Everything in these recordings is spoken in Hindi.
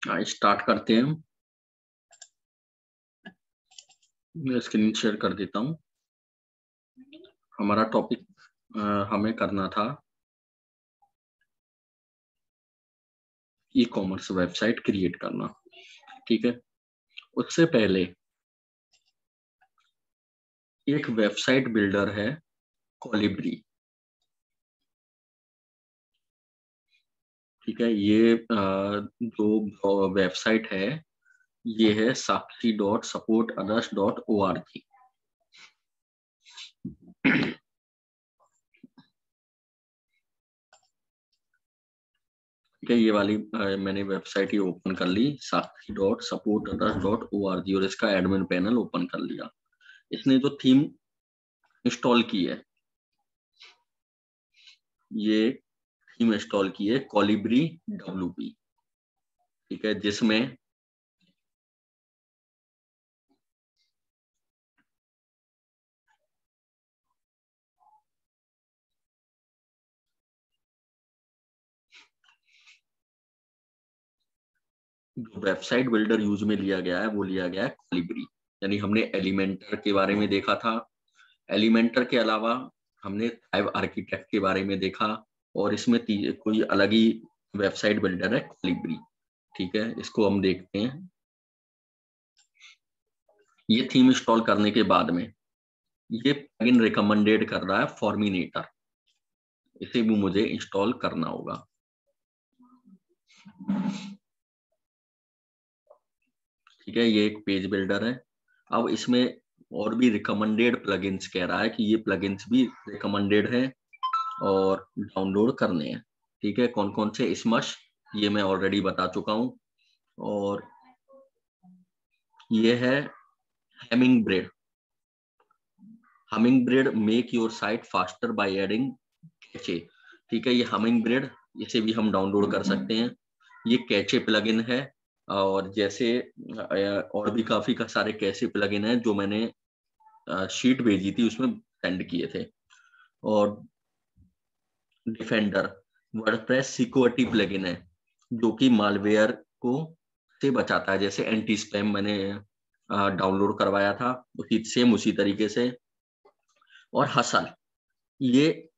स्टार्ट करते हैं। मैं स्क्रीन शेयर कर देता हूं। हमारा टॉपिक हमें करना था ई कॉमर्स वेबसाइट क्रिएट करना। ठीक है, उससे पहले एक वेबसाइट बिल्डर है कोलिब्री। ठीक है, ये जो वेबसाइट है ये है sakshi.supportothers.org। ठीक है, ये वाली मैंने वेबसाइट ही ओपन कर ली, sakshi.supportothers.org, और इसका एडमिन पैनल ओपन कर लिया। इसने जो थीम इंस्टॉल की है, ये थीम इंस्टॉल की है कोलिब्री WP। ठीक है, जिसमें जो वेबसाइट बिल्डर यूज में लिया गया है वो लिया गया है कोलिब्री। यानी हमने एलिमेंटर के बारे में देखा था, एलिमेंटर के अलावा हमने थ्राइव आर्किटेक्ट के बारे में देखा, और इसमें कोई अलग ही वेबसाइट बिल्डर है कोलिब्री। ठीक है, इसको हम देखते हैं। ये थीम इंस्टॉल करने के बाद में ये प्लगइन रिकमेंडेड कर रहा है फॉर्मिनेटर, इसे भी मुझे इंस्टॉल करना होगा। ठीक है, ये एक पेज बिल्डर है। अब इसमें और भी रिकमेंडेड प्लगइन्स कह रहा है कि ये प्लगइन्स भी रिकमेंडेड है और डाउनलोड करने हैं। ठीक है, कौन कौन से? स्मश, ये मैं ऑलरेडी बता चुका हूं, और ये है Hummingbird. Hummingbird make your site faster by adding cache. ठीक है, ये हमिंग ब्रेड, इसे भी हम डाउनलोड कर सकते हैं। ये कैचे प्लगइन है, और जैसे और भी काफी सारे कैचे प्लगइन है जो मैंने शीट भेजी थी उसमें सेंड किए थे। और डिफेंडर वर्डप्रेस सिक्योरिटी प्लगइन है जो कि मालवेयर को से बचाता है। जैसे एंटी स्पैम मैंने डाउनलोड करवाया था उसी तरीके से। और हसल, ये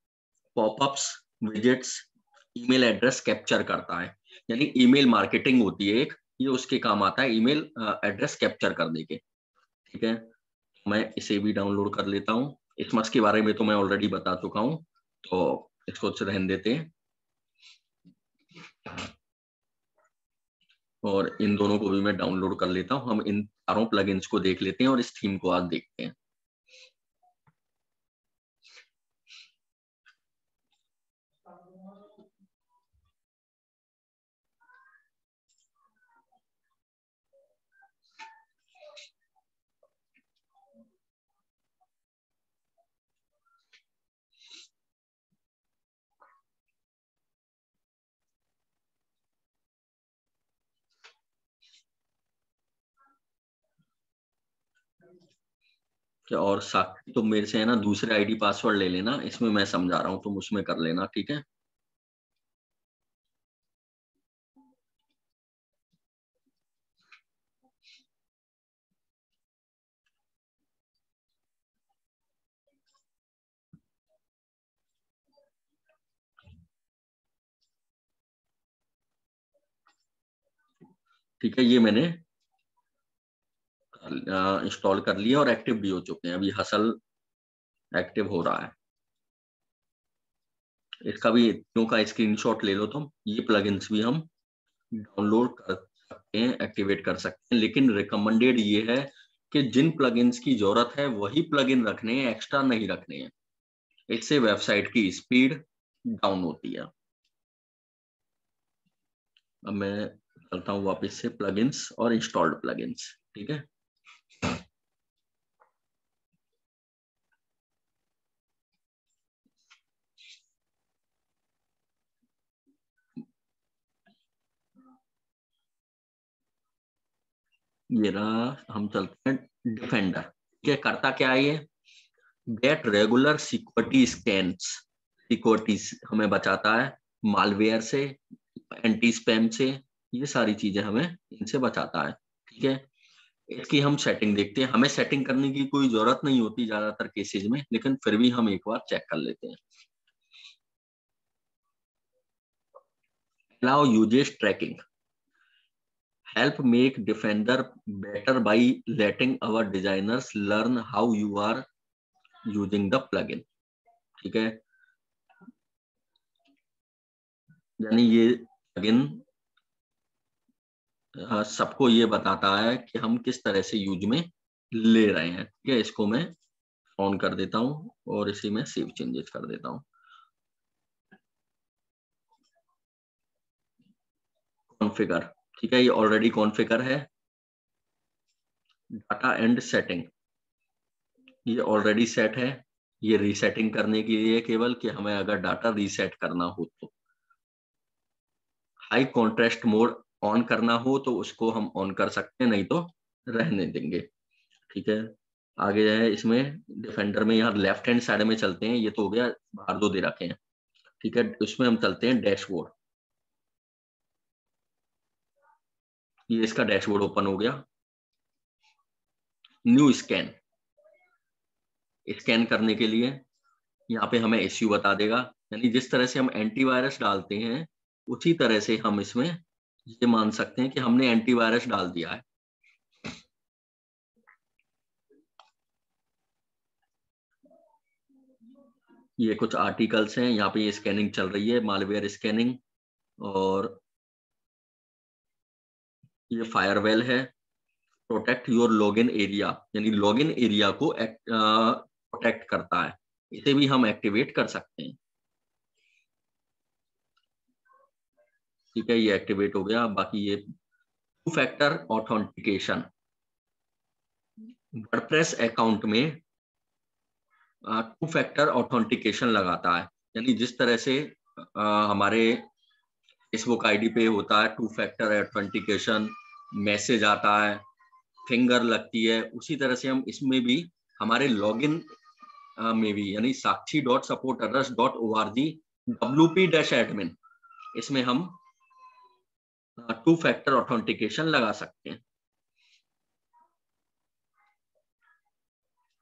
popups, widgets, email address capture करता है। यानी ईमेल मार्केटिंग होती है एक, ये उसके काम आता है ईमेल एड्रेस कैप्चर करने के। ठीक है, मैं इसे भी डाउनलोड कर लेता हूँ। स्मस के बारे में तो मैं ऑलरेडी बता चुका हूँ, तो इसको रहने देते हैं। और इन दोनों को भी मैं डाउनलोड कर लेता हूँ। हम इन चारों प्लगइन्स को देख लेते हैं और इस थीम को आज देखते हैं। और साक्षी, तुम मेरे से है ना दूसरे आईडी पासवर्ड ले लेना, इसमें मैं समझा रहा हूँ, तुम उसमें कर लेना। ठीक है, ठीक है, ये मैंने इंस्टॉल कर लिया और एक्टिव भी हो चुके हैं। अभी हसल एक्टिव हो रहा है। इसका भी तीनों का स्क्रीनशॉट ले लो तुम। ये प्लगइन्स भी हम डाउनलोड कर सकते हैं, एक्टिवेट कर सकते हैं, लेकिन रिकमेंडेड ये है कि जिन प्लगइन्स की जरूरत है वही प्लगइन रखने हैं, एक्स्ट्रा नहीं रखने हैं। इससे वेबसाइट की स्पीड डाउन होती है। अब मैं चलता हूँ वापस से प्लगइन्स और इंस्टॉल्ड प्लगइन्स। ठीक है, ये रहा। हम चलते हैं डिफेंडर। क्या करता, क्या है ये? Get regular security scans, security हमें बचाता है मालवेयर से, एंटी स्पैम से, ये सारी चीजें हमें इनसे बचाता है। ठीक है, इसकी हम सेटिंग देखते हैं। हमें सेटिंग करने की कोई जरूरत नहीं होती ज्यादातर केसेज में, लेकिन फिर भी हम एक बार चेक कर लेते हैं। Allow usage tracking. Help make Defender better by letting our designers learn how you are using the plugin. ठीक है, यानी ये प्लगइन सबको ये बताता है कि हम किस तरह से यूज में ले रहे हैं। ठीक है, इसको मैं ऑन कर देता हूँ और इसी में सेव चेंजेस कर देता हूँ। कॉन्फ़िगर, ठीक है, ये ऑलरेडी कॉन्फ़िगर है। डाटा एंड सेटिंग, ये ऑलरेडी सेट है। ये रीसेटिंग करने के लिए केवल कि हमें अगर डाटा रीसेट करना हो तो। हाई कॉन्ट्रास्ट मोड ऑन करना हो तो उसको हम ऑन कर सकते हैं, नहीं तो रहने देंगे। ठीक है, आगे है इसमें डिफेंडर में, यहाँ लेफ्ट हैंड साइड में चलते हैं। ये तो हो गया, बाहर दो दे रखे हैं। ठीक है, उसमें हम चलते हैं डैशबोर्ड। ये इसका डैशबोर्ड ओपन हो गया। न्यू स्कैन, स्कैन करने के लिए यहाँ पे हमें इश्यू बता देगा। यानी जिस तरह से हम एंटीवायरस डालते हैं उसी तरह से हम इसमें ये मान सकते हैं कि हमने एंटीवायरस डाल दिया है। ये कुछ आर्टिकल्स हैं, यहाँ पे ये स्कैनिंग चल रही है, मालवेयर स्कैनिंग। और ये फायरवेल है। प्रोटेक्ट योर लॉगिन एरिया, यानी लॉगिन एरिया को प्रोटेक्ट करता है। इसे भी हम एक्टिवेट कर सकते हैं। ठीक है, ये एक्टिवेट हो गया। बाकी ये two factor authentication, WordPress account में टू फैक्टर ऑथेंटिकेशन लगाता है। यानी जिस तरह से हमारे फेसबुक आईडी पे होता है टू फैक्टर ऑथेंटिकेशन, मैसेज आता है, फिंगर लगती है, उसी तरह से हम इसमें भी हमारे लॉगिन में भी, यानी sakshi.supporters.org wp-admin, इसमें हम टू फैक्टर ऑथेंटिकेशन लगा सकते हैं।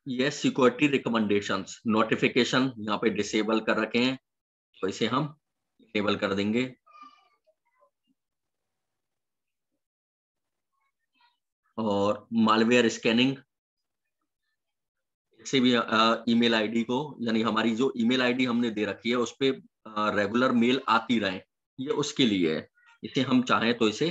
ये सिक्योरिटी रिकमेंडेशंस नोटिफिकेशन यहाँ पे डिसेबल कर रखे हैं, तो इसे हम इनेबल कर देंगे। और मालवेयर स्कैनिंग, इससे भी ईमेल आईडी को, यानी हमारी जो ईमेल आईडी हमने दे रखी है उस पे रेगुलर मेल आती रहे, ये उसके लिए है। इसे हम चाहें तो इसे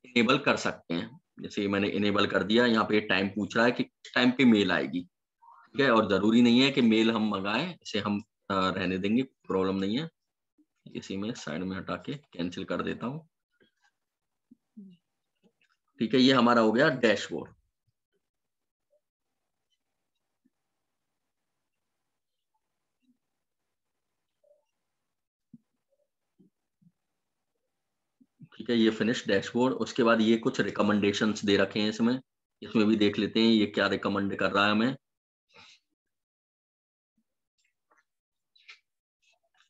इनेबल कर सकते हैं। जैसे मैंने इनेबल कर दिया, यहाँ पे टाइम पूछ रहा है कि किस टाइम पे मेल आएगी। ठीक है, और जरूरी नहीं है कि मेल हम मंगाएं, इसे हम रहने देंगे, प्रॉब्लम नहीं है। इसी में साइड में हटा के कैंसिल कर देता हूँ। ठीक है, ये हमारा हो गया डैशबोर्ड। ठीक है, ये फिनिश डैशबोर्ड। उसके बाद ये कुछ रिकमेंडेशंस दे रखे हैं इसमें, इसमें भी देख लेते हैं ये क्या रिकमेंड कर रहा है हमें।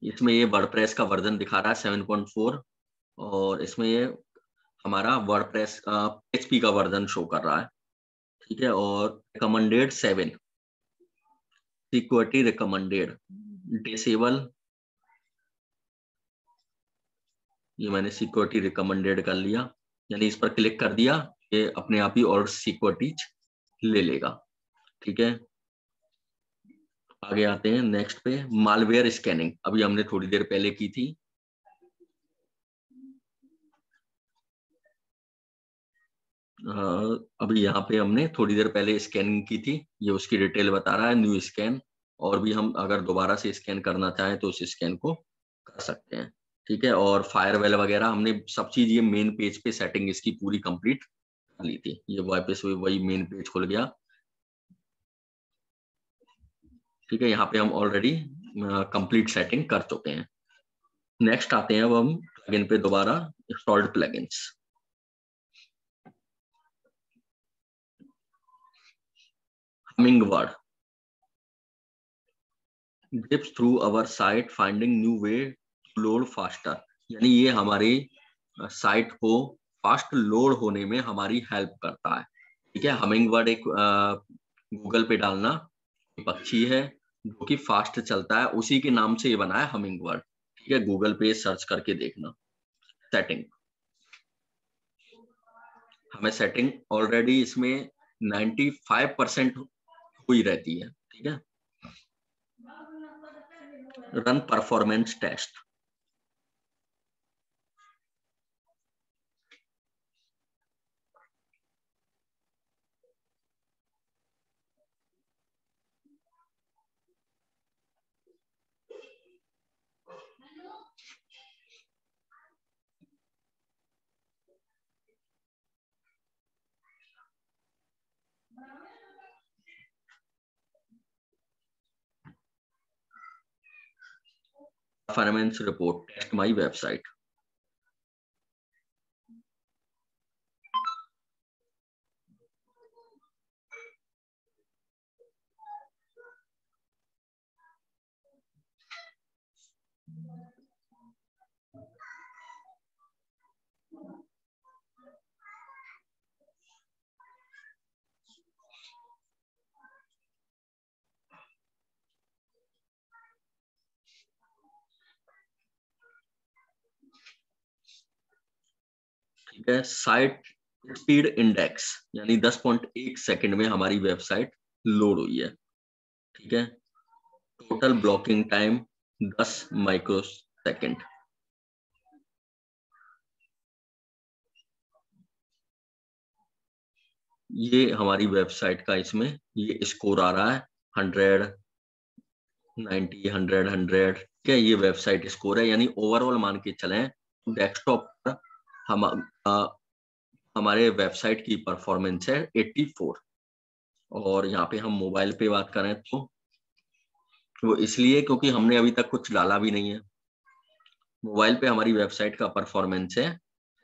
इसमें ये वर्डप्रेस का वर्जन दिखा रहा है 7.4, और इसमें ये हमारा वर्डप्रेस का PHP का वर्जन शो कर रहा है। ठीक है, और रिकमेंडेड 7, सिक्योरिटी रिकमेंडेड डिसेबल, ये मैंने सिक्योरिटी रिकमेंडेड कर लिया। यानी इस पर क्लिक कर दिया, ये अपने आप ही और सिक्योरिटीज ले लेगा। ठीक है, आगे आते हैं नेक्स्ट पे, मालवेयर स्कैनिंग, अभी हमने थोड़ी देर पहले की थी। अभी यहाँ पे हमने थोड़ी देर पहले स्कैनिंग की थी, ये उसकी डिटेल बता रहा है, न्यू स्कैन। और भी हम अगर दोबारा से स्कैन करना चाहें तो उस स्कैन को कर सकते हैं। ठीक है, और फायरवेल वगैरह हमने सब चीज ये मेन पेज पे सेटिंग इसकी पूरी कंप्लीट कर ली थी। ये वापस वही मेन पेज खुल गया। ठीक है, यहाँ पे हम ऑलरेडी कंप्लीट सेटिंग कर चुके हैं। नेक्स्ट आते हैं अब हम प्लगइन पे दोबारा, installed plugins. Hummingbird dips through our site finding new way to load faster, यानी ये हमारी साइट को फास्ट लोड होने में हमारी हेल्प करता है। ठीक है, हमिंगबर्ड एक गूगल पे डालना, पक्षी है जो कि फास्ट चलता है, उसी के नाम से ये बना है हमिंगबर्ड। ठीक है, गूगल पे सर्च करके देखना। सेटिंग, हमें सेटिंग ऑलरेडी इसमें 95% हुई रहती है। ठीक है, run performance test. Performance report, test my website. ठीक है, साइट स्पीड इंडेक्स, यानी 10.1 सेकंड में हमारी वेबसाइट लोड हुई है। ठीक है, total blocking time 10 micro second. ये हमारी वेबसाइट का इसमें ये स्कोर आ रहा है 100, 90, 100, 100। ठीक है, ये वेबसाइट स्कोर है, यानी ओवरऑल मान के चलें डेस्कटॉप पर हम हमारे वेबसाइट की परफॉर्मेंस है 84। और यहाँ पे हम मोबाइल पे बात करें तो वो इसलिए क्योंकि हमने अभी तक कुछ डाला भी नहीं है। मोबाइल पे हमारी वेबसाइट का परफॉर्मेंस है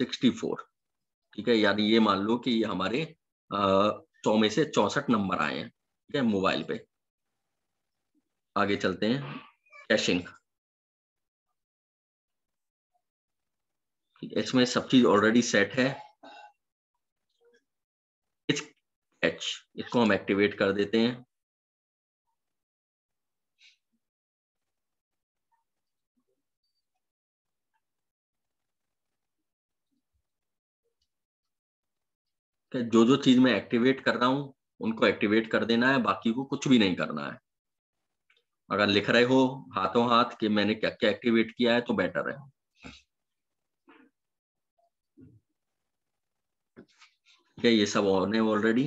64। ठीक है, यानी ये मान लो कि ये हमारे 100 में से 64 नंबर आए हैं। ठीक है, मोबाइल पे। आगे चलते हैं, कैशिंग। इसमें सब चीज ऑलरेडी सेट है। कैच, इसको हम एक्टिवेट कर देते हैं। जो जो चीज मैं एक्टिवेट कर रहा हूं उनको एक्टिवेट कर देना है, बाकी को कुछ भी नहीं करना है। अगर लिख रहे हो हाथों हाथ कि मैंने क्या क्या एक्टिवेट किया है तो बेटर है। ठीक है, ये सब ऑन है ऑलरेडी।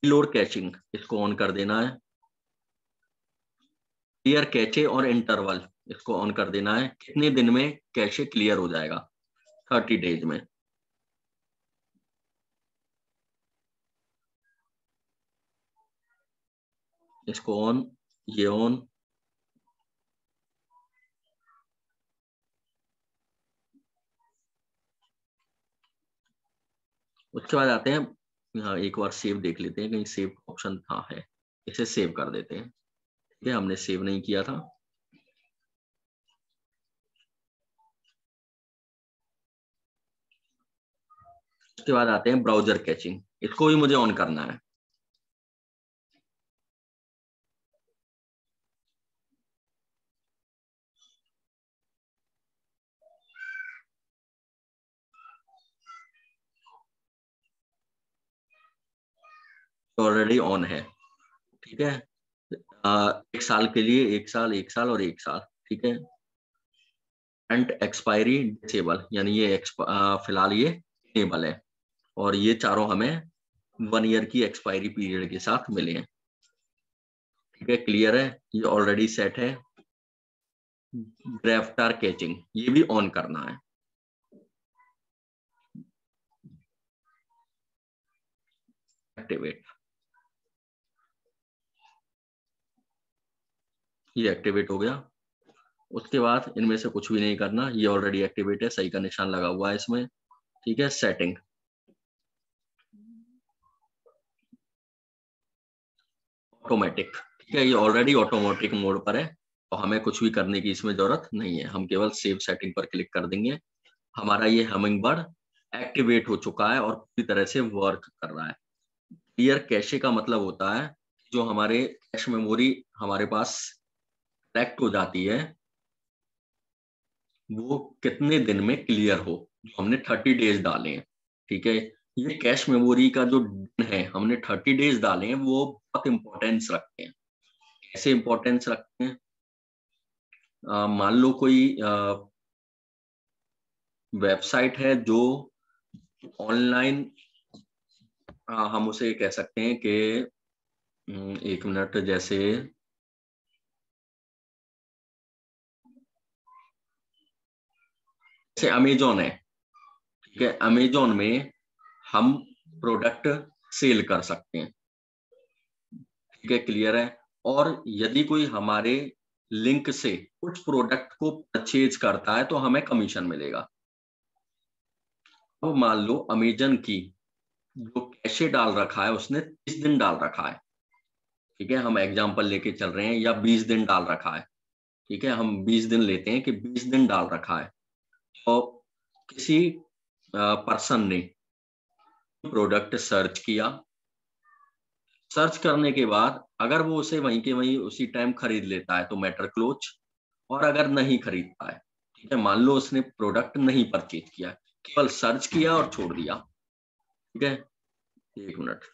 लोड कैचिंग, इसको ऑन कर देना है। क्लियर कैचे और इंटरवल, इसको ऑन कर देना है। कितने दिन में कैशे क्लियर हो जाएगा? 30 डेज में। इसको ऑन, ये ऑन। उसके बाद आते हैं, यहाँ एक बार सेव देख लेते हैं, कहीं सेव ऑप्शन था है, इसे सेव कर देते हैं। ठीक है, हमने सेव नहीं किया था। उसके बाद आते हैं ब्राउजर कैचिंग, इसको भी मुझे ऑन करना है। ऑलरेडी ऑन है। ठीक है, 1 साल के लिए 1 साल, 1 साल और 1 साल। ठीक है, करंट एक्सपायरी डिसेबल, यानी ये फिलहाल ये इनेबल है, और ये चारों हमें 1 ईयर की एक्सपायरी पीरियड के साथ मिले हैं। ठीक है, क्लियर है, ये ऑलरेडी सेट है। ग्रेफ्टार कैचिंग, ये भी ऑन करना है। एक्टिवेट, ये एक्टिवेट हो गया। उसके बाद इनमें से कुछ भी नहीं करना, ये ऑलरेडी एक्टिवेट है, सही का निशान लगा हुआ है इसमें। ठीक है, सेटिंग, ऑटोमेटिक। ठीक है, ये ऑलरेडी ऑटोमेटिक मोड पर है, तो हमें कुछ भी करने की इसमें जरूरत नहीं है, हम केवल सेव सेटिंग पर क्लिक कर देंगे। हमारा ये हमिंग बर्ड एक्टिवेट हो चुका है और पूरी तरह से वर्क कर रहा है। क्लियर कैशे का मतलब होता है जो हमारे कैश मेमोरी हमारे पास कलेक्ट हो जाती है वो कितने दिन में क्लियर हो। जो हमने 30 डेज डाले हैं, ठीक है, ये कैश मेमोरी का जो दिन है हमने 30 डेज डाले हैं वो बहुत इंपॉर्टेंस रखते हैं। कैसे इंपॉर्टेंस रखते हैं? मान लो कोई वेबसाइट है जो ऑनलाइन, हम उसे कह सकते हैं कि एक मिनट, जैसे अमेजोन है, ठीक है, अमेजोन में हम प्रोडक्ट सेल कर सकते हैं, ठीक है, क्लियर है। और यदि कोई हमारे लिंक से कुछ प्रोडक्ट को परचेज करता है तो हमें कमीशन मिलेगा। अब मान लो अमेजन की जो कैशे डाल रखा है उसने 30 दिन डाल रखा है, ठीक है, हम एग्जांपल लेके चल रहे हैं, या 20 दिन डाल रखा है, ठीक है, हम 20 दिन लेते हैं कि 20 दिन डाल रखा है। और किसी पर्सन ने प्रोडक्ट सर्च किया, सर्च करने के बाद अगर वो उसे वहीं के वहीं उसी टाइम खरीद लेता है तो मैटर क्लोज। और अगर नहीं खरीदता है, ठीक है, मान लो उसने प्रोडक्ट नहीं परचेज किया, केवल सर्च किया और छोड़ दिया, ठीक है, एक मिनट।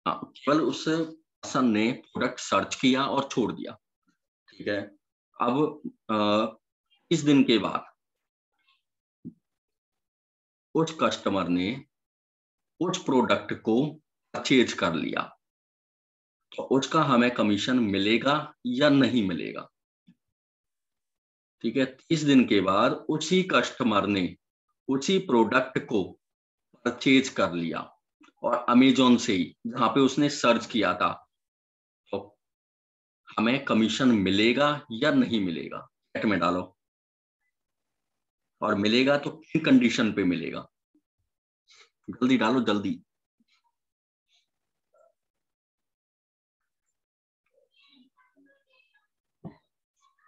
हाँ, केवल उस पर्सन ने प्रोडक्ट सर्च किया और छोड़ दिया, ठीक है। अब इस दिन के बाद उस कस्टमर ने उस प्रोडक्ट को परचेज कर लिया तो उसका हमें कमीशन मिलेगा या नहीं मिलेगा? ठीक है, 30 दिन के बाद उसी कस्टमर ने उसी प्रोडक्ट को परचेज कर लिया और अमेजोन से ही जहां पे उसने सर्च किया था, तो हमें कमीशन मिलेगा या नहीं मिलेगा? चैट में डालो। और मिलेगा तो किन कंडीशन पे मिलेगा? जल्दी डालो जल्दी।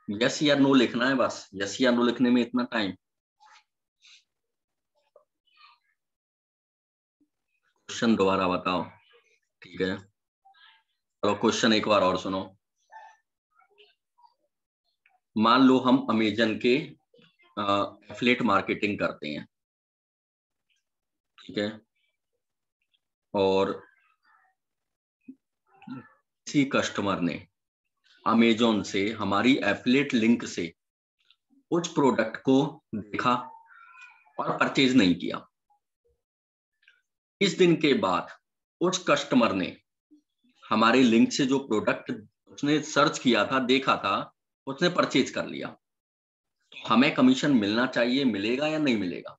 यस या नो लिखना है, बस यस या नो लिखने में इतना टाइम। क्वेश्चन दोबारा बताओ, ठीक है, चलो क्वेश्चन एक बार और सुनो। मान लो हम अमेजन के एफिलिएट मार्केटिंग करते हैं, ठीक है, और किसी कस्टमर ने अमेजोन से हमारी एफिलिएट लिंक से उस प्रोडक्ट को देखा और परचेज नहीं किया। इस दिन के बाद उस कस्टमर ने हमारे लिंक से जो प्रोडक्ट उसने सर्च किया था, देखा था, उसने परचेज कर लिया, तो हमें कमीशन मिलना चाहिए, मिलेगा या नहीं मिलेगा?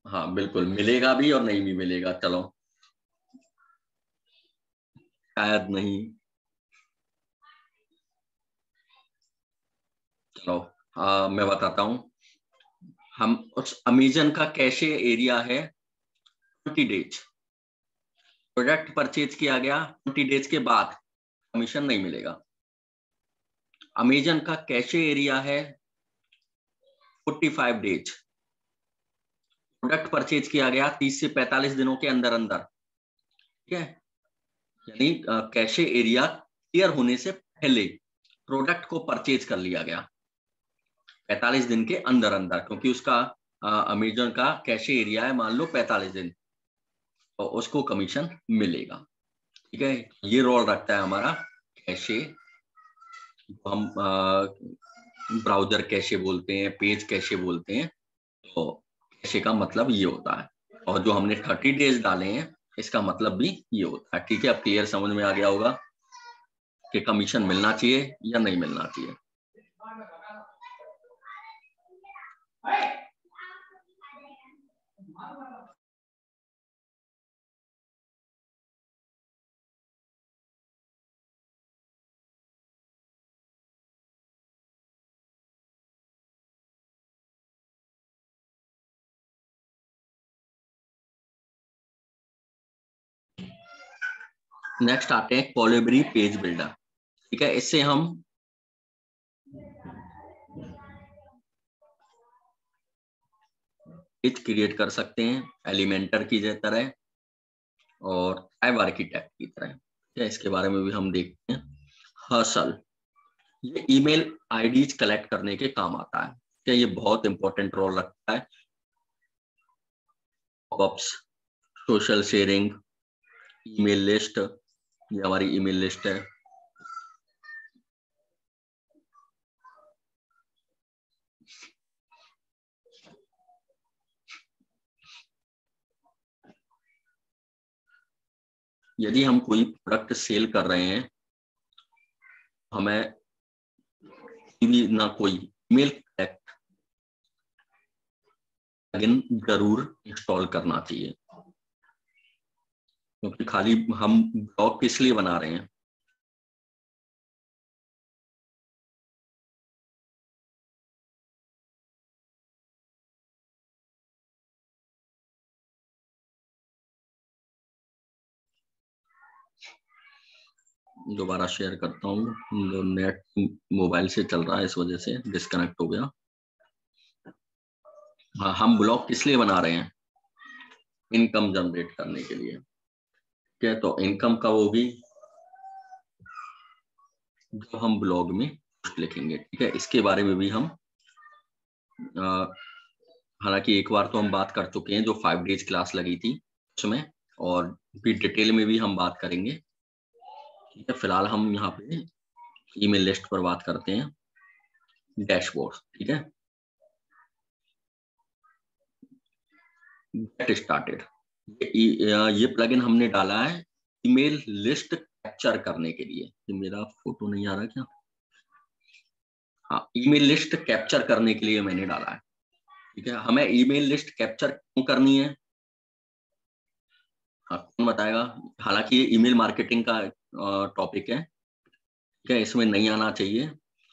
हाँ बिल्कुल, मिलेगा भी और नहीं भी मिलेगा। चलो, शायद नहीं। चलो, मैं बताता हूँ। हम उस अमेजन का कैशे एरिया है 20 डेज। प्रोडक्ट परचेज किया गया, 20 डेज के बाद कमीशन नहीं मिलेगा। अमेजन का कैशे एरिया है 45 डेज। प्रोडक्ट परचेज किया गया 30 से 45 दिनों के अंदर अंदर, ठीक है, यानी कैशे एरिया क्लियर होने से पहले प्रोडक्ट को परचेज कर लिया गया 45 दिन के अंदर अंदर, क्योंकि उसका अमेजन का कैशे एरिया है मान लो 45 दिन, तो उसको कमीशन मिलेगा, ठीक है। ये रोल रखता है हमारा कैशे, हम ब्राउजर कैशे बोलते हैं, पेज कैशे बोलते हैं। तो कैशे का मतलब ये होता है, और जो हमने 30 डेज डाले हैं इसका मतलब भी ये होता है। ठीक है, अब क्लियर समझ में आ गया होगा कि कमीशन मिलना चाहिए या नहीं मिलना चाहिए। नेक्स्ट आते हैं कोलेबरी पेज बिल्डर। ठीक है, इससे हम पेज क्रिएट कर सकते हैं एलिमेंटर की तरह और वेब आर्किटेक्ट की तरह। ठीक है, इसके बारे में भी हम देखते हैं। हसल, ये ईमेल आईडीज कलेक्ट करने के काम आता है। क्या ये बहुत इंपॉर्टेंट रोल रखता है। Popups, social sharing, email list, ये हमारी ईमेल लिस्ट है। यदि हम कोई प्रोडक्ट सेल कर रहे हैं, हमें ना कोई ईमेल प्लगइन जरूर इंस्टॉल करना चाहिए, क्योंकि खाली हम ब्लॉग किस लिए बना रहे हैं। दोबारा शेयर करता हूँ, नेट मोबाइल से चल रहा है, इस वजह से डिस्कनेक्ट हो गया। हाँ, हम ब्लॉग किस लिए बना रहे हैं, इनकम जनरेट करने के लिए। क्या तो इनकम कब होगी, जो हम ब्लॉग में पोस्ट लिखेंगे। ठीक है, इसके बारे में भी हम हालांकि एक बार तो हम बात कर चुके हैं, जो 5 डेज क्लास लगी थी उसमें, और भी डिटेल में भी हम बात करेंगे। ठीक है, फिलहाल हम यहाँ पे ईमेल लिस्ट पर बात करते हैं, डैशबोर्ड। ठीक है, गेट स्टार्टेड, ये प्लगइन हमने डाला है ईमेल लिस्ट कैप्चर करने के लिए। ये मेरा फोटो नहीं आ रहा क्या, हाँ, ईमेल लिस्ट कैप्चर करने के लिए मैंने डाला है। ठीक है, हमें ईमेल लिस्ट कैप्चर क्यों करनी है, हाँ, कौन बताएगा। हालांकि ये ईमेल मार्केटिंग का टॉपिक है, ठीक है, इसमें नहीं आना चाहिए,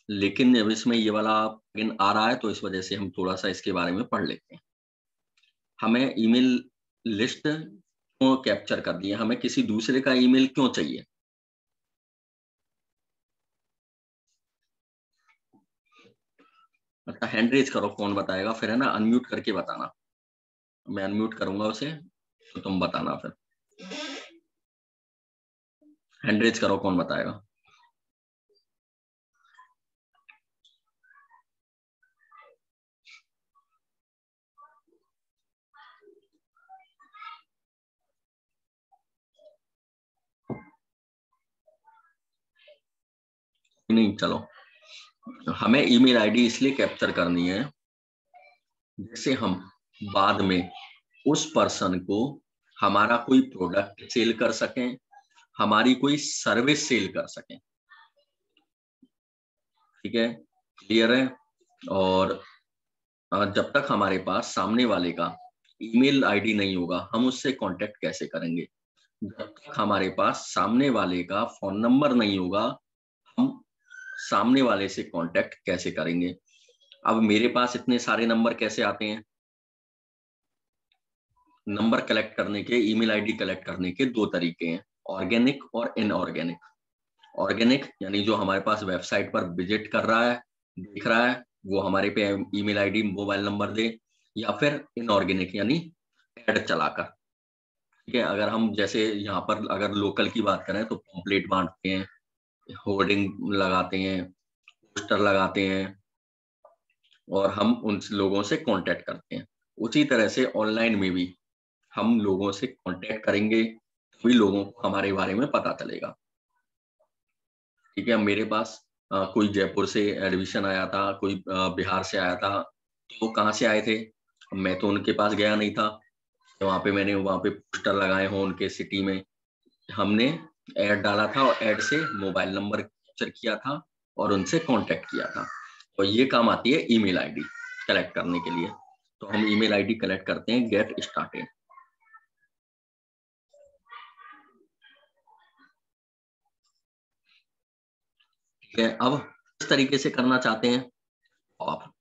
लेकिन अब इसमें ये वाला प्लगइन आ रहा है तो इस वजह से हम थोड़ा सा इसके बारे में पढ़ लेते हैं। हमें ईमेल लिस्ट क्यों कैप्चर करनी है, हमें किसी दूसरे का ईमेल क्यों चाहिए। अच्छा, हैंड रेज करो, कौन बताएगा, फिर है ना अनम्यूट करके बताना, मैं अनम्यूट करूंगा उसे तो तुम बताना फिर। हैंड रेज करो, कौन बताएगा। नहीं, चलो, हमें ईमेल आईडी इसलिए कैप्चर करनी है जिससे हम बाद में उस पर्सन को हमारा कोई प्रोडक्ट सेल कर सकें, हमारी कोई सर्विस सेल कर सकें। ठीक है, क्लियर है। और जब तक हमारे पास सामने वाले का ईमेल आईडी नहीं होगा, हम उससे कांटेक्ट कैसे करेंगे। जब तक हमारे पास सामने वाले का फोन नंबर नहीं होगा, हम सामने वाले से कांटेक्ट कैसे करेंगे। अब मेरे पास इतने सारे नंबर कैसे आते हैं, नंबर कलेक्ट करने के, ईमेल आईडी कलेक्ट करने के दो तरीके हैं, ऑर्गेनिक और इनऑर्गेनिक। ऑर्गेनिक यानी जो हमारे पास वेबसाइट पर विजिट कर रहा है, देख रहा है, वो हमारे पे ईमेल आईडी मोबाइल नंबर दे, या फिर इनऑर्गेनिक यानी एड चलाकर। ठीक है, अगर हम जैसे यहाँ पर अगर लोकल की बात करें तो पम्पलेट बांटते हैं, होर्डिंग लगाते हैं, पोस्टर लगाते हैं, और हम उन लोगों से कांटेक्ट करते हैं। उसी तरह से ऑनलाइन में भी हम लोगों से कांटेक्ट करेंगे, तभी लोगों को हमारे बारे में पता चलेगा। ठीक है, मेरे पास कोई जयपुर से एडमिशन आया था, कोई बिहार से आया था, तो वो कहाँ से आए थे, मैं तो उनके पास गया नहीं था, तो मैंने वहाँ पे पोस्टर लगाए हों उनके सिटी में, हमने ऐड डाला था और ऐड से मोबाइल नंबर कैप्चर किया था और उनसे कांटेक्ट किया था। तो ये काम आती है ईमेल आईडी कलेक्ट करने के लिए। तो हम ईमेल आईडी कलेक्ट करते हैं गेट स्टार्टेड। ठीक है, अब इस तरीके से करना चाहते हैं आप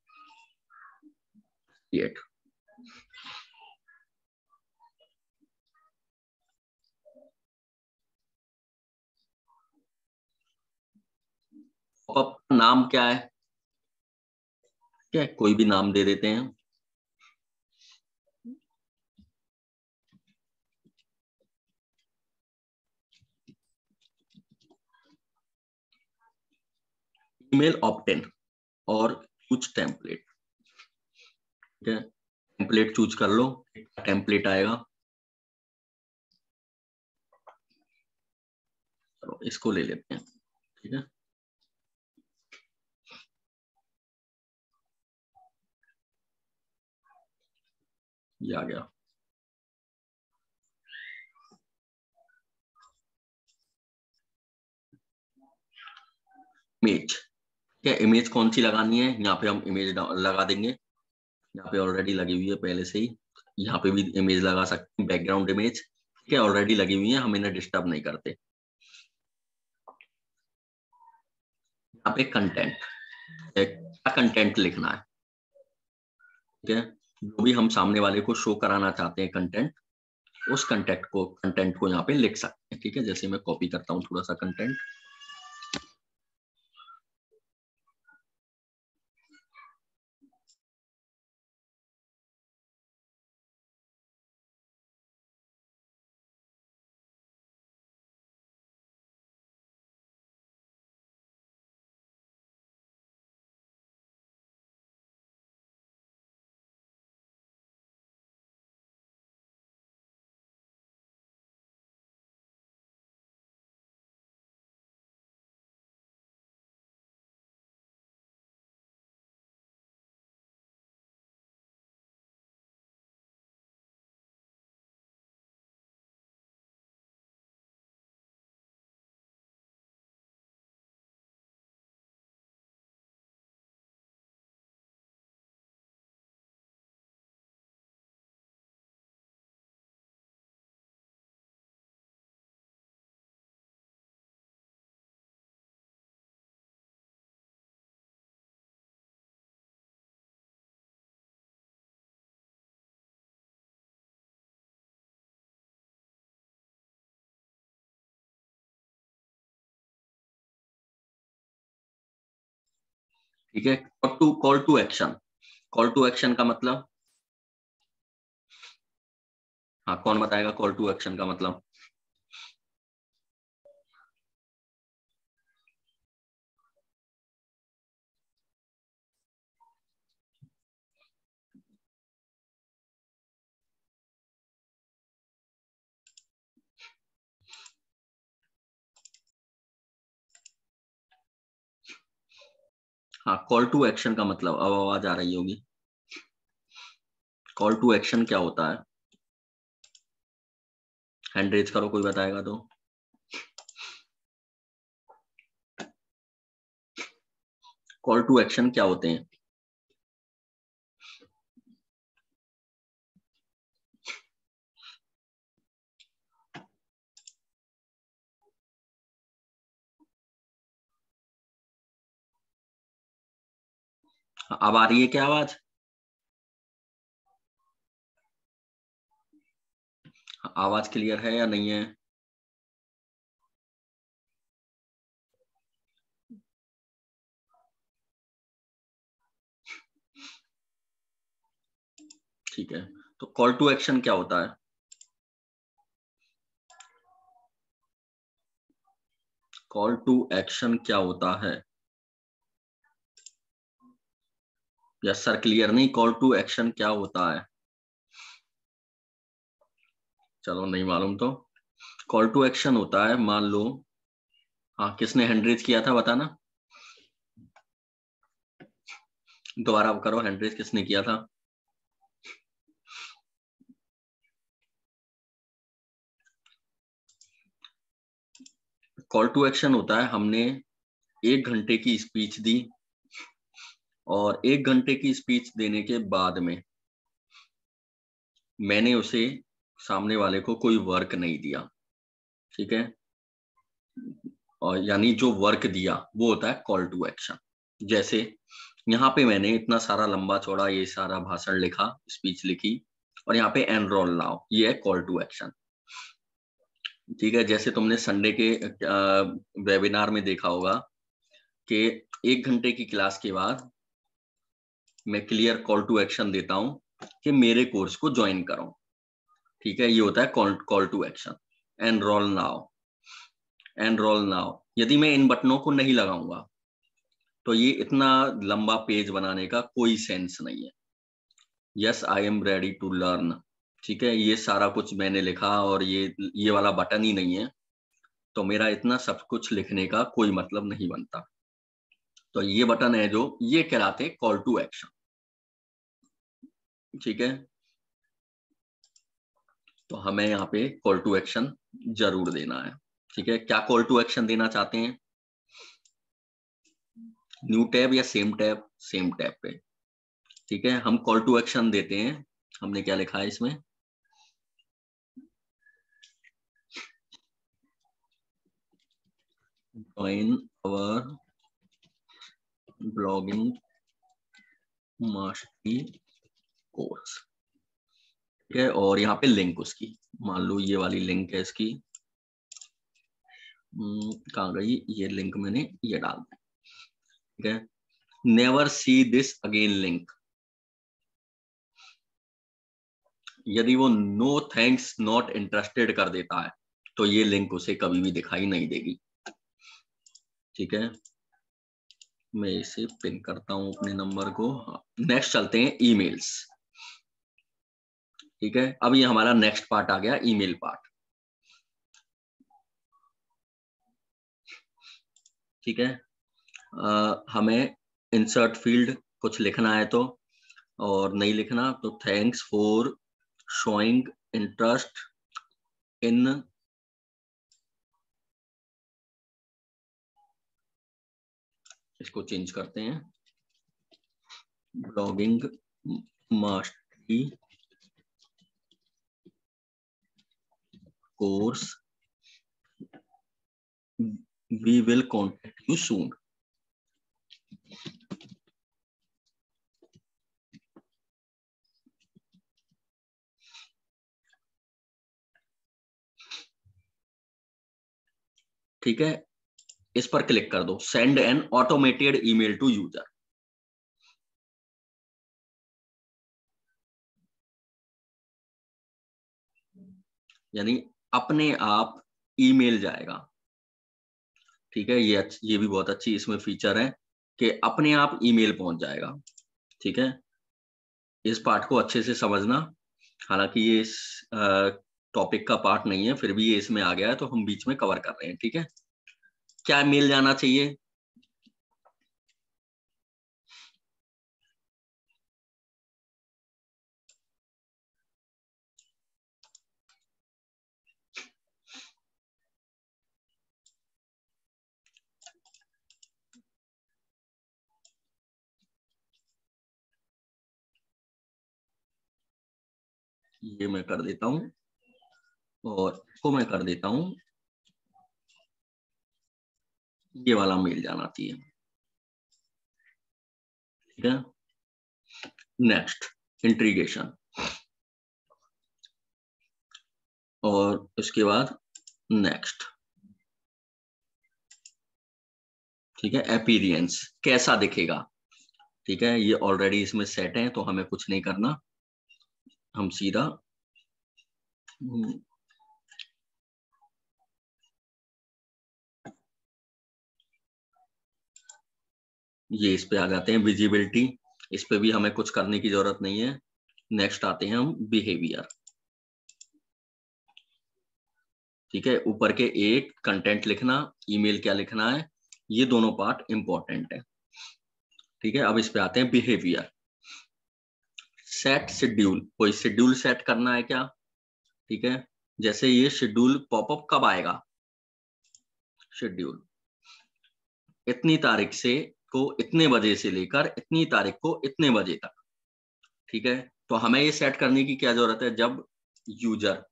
क्रिएट। पॉपअप का नाम क्या है, ठीक है, कोई भी नाम दे देते हैं। ईमेल ऑप्टेन और चूज टेम्पलेट। ठीक है, टेम्पलेट चूज कर लो, टेम्पलेट आएगा। चलो इसको ले लेते हैं। ठीक है, ये आ गया इमेज। ठीक है, इमेज कौन सी लगानी है, यहाँ पे हम इमेज लगा देंगे। यहाँ पे ऑलरेडी लगी हुई है पहले से ही, यहाँ पे भी इमेज लगा सकते हैं, बैकग्राउंड इमेज। ठीक है, ऑलरेडी लगी हुई है, हम इन्हें डिस्टर्ब नहीं करते। यहाँ पे कंटेंट, क्या कंटेंट लिखना है। ठीक है, जो भी हम सामने वाले को शो कराना चाहते हैं कंटेंट, उस कंटेंट को यहाँ पे लिख सकते हैं। ठीक है, जैसे मैं कॉपी करता हूँ थोड़ा सा कंटेंट। ठीक है, call to action. Call to action का मतलब, हाँ कौन बताएगा कॉल टू एक्शन का मतलब। हाँ, कॉल टू एक्शन का मतलब, अब आवाज आ रही होगी। कॉल टू एक्शन क्या होता है, हैंड रेज करो कोई बताएगा तो। कॉल टू एक्शन क्या होते हैं। अब आ रही है क्या आवाज, आवाज क्लियर है या नहीं है। ठीक है, तो कॉल टू एक्शन क्या होता है। कॉल टू एक्शन क्या होता है, यस सर क्लियर नहीं, कॉल टू एक्शन क्या होता है। चलो नहीं मालूम तो, कॉल टू एक्शन होता है, मान लो हाँ, किसने हैंड रेज किया था बताना, दोबारा करो, हैंड रेज किसने किया था? कॉल टू एक्शन होता है, हमने 1 घंटे की स्पीच दी और 1 घंटे की स्पीच देने के बाद में मैंने उसे, सामने वाले को कोई वर्क नहीं दिया, ठीक है, और यानी जो वर्क दिया वो होता है कॉल टू एक्शन। जैसे यहाँ पे मैंने इतना सारा लंबा चौड़ा ये सारा भाषण लिखा, स्पीच लिखी, और यहाँ पे एनरोल नाउ, ये है कॉल टू एक्शन, ठीक है। जैसे तुमने संडे के वेबिनार में देखा होगा कि 1 घंटे की क्लास के बाद मैं क्लियर कॉल टू एक्शन देता हूं कि मेरे कोर्स को ज्वाइन करो, ठीक है, ये होता है call to action. Enrol now, enrol now, यदि मैं इन बटनों को नहीं लगाऊंगा तो ये इतना लंबा पेज बनाने का कोई सेंस नहीं है। Yes I am ready to learn, ठीक है, ये सारा कुछ मैंने लिखा और ये वाला बटन ही नहीं है, तो मेरा इतना सब कुछ लिखने का कोई मतलब नहीं बनता। तो ये बटन है जो, ये कहलाते हैं कॉल टू एक्शन, ठीक है। तो हमें यहाँ पे कॉल टू एक्शन जरूर देना है, ठीक है। क्या कॉल टू एक्शन देना चाहते हैं? न्यू टैब या सेम टैब? सेम टैब पे, ठीक है। हम कॉल टू एक्शन देते हैं, हमने क्या लिखा है इसमें, ज्वाइन अवर ब्लॉगिंग मास्टरी कोर्स, ठीक है, और यहाँ पे लिंक उसकी, मान लो ये वाली लिंक है इसकी, कहाँ गई ये लिंक, मैंने ये डाल दी, ठीक है। Never see this again link, यदि वो नो थैंक्स नॉट इंटरेस्टेड कर देता है तो ये लिंक उसे कभी भी दिखाई नहीं देगी, ठीक है। मैं इसे पिन करता हूं अपने नंबर को। नेक्स्ट चलते हैं ईमेल्स, ठीक है। अब ये हमारा नेक्स्ट पार्ट आ गया, ईमेल पार्ट, ठीक है। हमें इंसर्ट फील्ड कुछ लिखना है तो, और नहीं लिखना तो thanks for showing interest in, इसको चेंज करते हैं, blogging mastery course, we will contact you soon, ठीक है। इस पर क्लिक कर दो, send an automated email to user, यानी अपने आप ईमेल जाएगा, ठीक है। ये भी बहुत अच्छी इसमें फीचर है कि अपने आप ईमेल पहुंच जाएगा, ठीक है। इस पार्ट को अच्छे से समझना, हालांकि ये इस टॉपिक का पार्ट नहीं है, फिर भी ये इसमें आ गया है तो हम बीच में कवर कर रहे हैं, ठीक है। क्या मेल जाना चाहिए? ये मैं कर देता हूं और इसको मैं कर देता हूं, ये वाला मेल जाना चाहिए, ठीक है। नेक्स्ट इंट्रीगेशन, और उसके बाद नेक्स्ट, ठीक है। अपीयरेंस, कैसा दिखेगा, ठीक है, ये ऑलरेडी इसमें सेट है तो हमें कुछ नहीं करना, हम सीधा ये इस पे आ जाते हैं, विजिबिलिटी, इस पे भी हमें कुछ करने की जरूरत नहीं है। नेक्स्ट आते हैं हम बिहेवियर, ठीक है, ऊपर के एक कंटेंट लिखना, ईमेल क्या लिखना है, ये दोनों पार्ट इंपॉर्टेंट है। ठीक है, अब इस पे आते हैं बिहेवियर। सेट शेड्यूल, कोई शेड्यूल सेट करना है क्या? ठीक है, जैसे ये शेड्यूल पॉपअप कब आएगा, शेड्यूल इतनी तारीख से को इतने बजे से लेकर इतनी तारीख को इतने बजे तक। ठीक है, तो हमें ये सेट करने की क्या जरूरत है, जब यूजर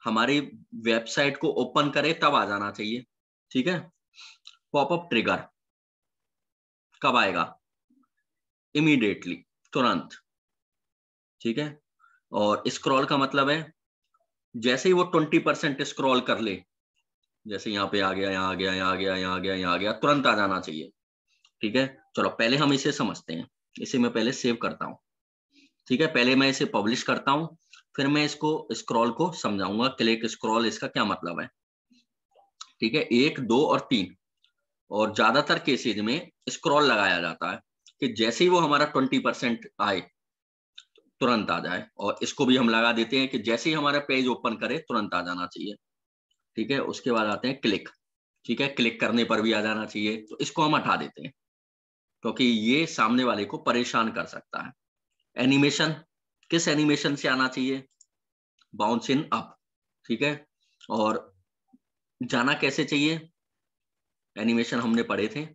हमारी वेबसाइट को ओपन करे तब आ जाना चाहिए। ठीक है, पॉपअप ट्रिगर कब आएगा, इमीडिएटली, तुरंत। ठीक है, और स्क्रॉल का मतलब है जैसे ही वो 20% स्क्रॉल कर ले, जैसे यहाँ पे आ गया, यहाँ आ गया, यहाँ आ गया, यहाँ आ गया, यहाँ आ गया, तुरंत आ जाना चाहिए। ठीक है, चलो पहले हम इसे समझते हैं। इसे मैं पहले सेव करता हूँ। ठीक है, पहले मैं इसे पब्लिश करता हूँ, फिर मैं इसको स्क्रॉल को समझाऊंगा। क्लिक स्क्रॉल इसका क्या मतलब है। ठीक है, 1, 2 और 3, और ज्यादातर केसेज में स्क्रॉल लगाया जाता है कि जैसे ही वो हमारा 20% आए तुरंत आ जाए, और इसको भी हम लगा देते हैं कि जैसे ही हमारा पेज ओपन करे तुरंत आ जाना चाहिए। ठीक है, उसके बाद आते हैं क्लिक। ठीक है, क्लिक करने पर भी आ जाना चाहिए, तो इसको हम हटा देते हैं क्योंकि ये सामने वाले को परेशान कर सकता है। एनिमेशन, किस एनिमेशन से आना चाहिए, बाउंस इन अप। ठीक है, और जाना कैसे चाहिए, एनिमेशन हमने पढ़े थे,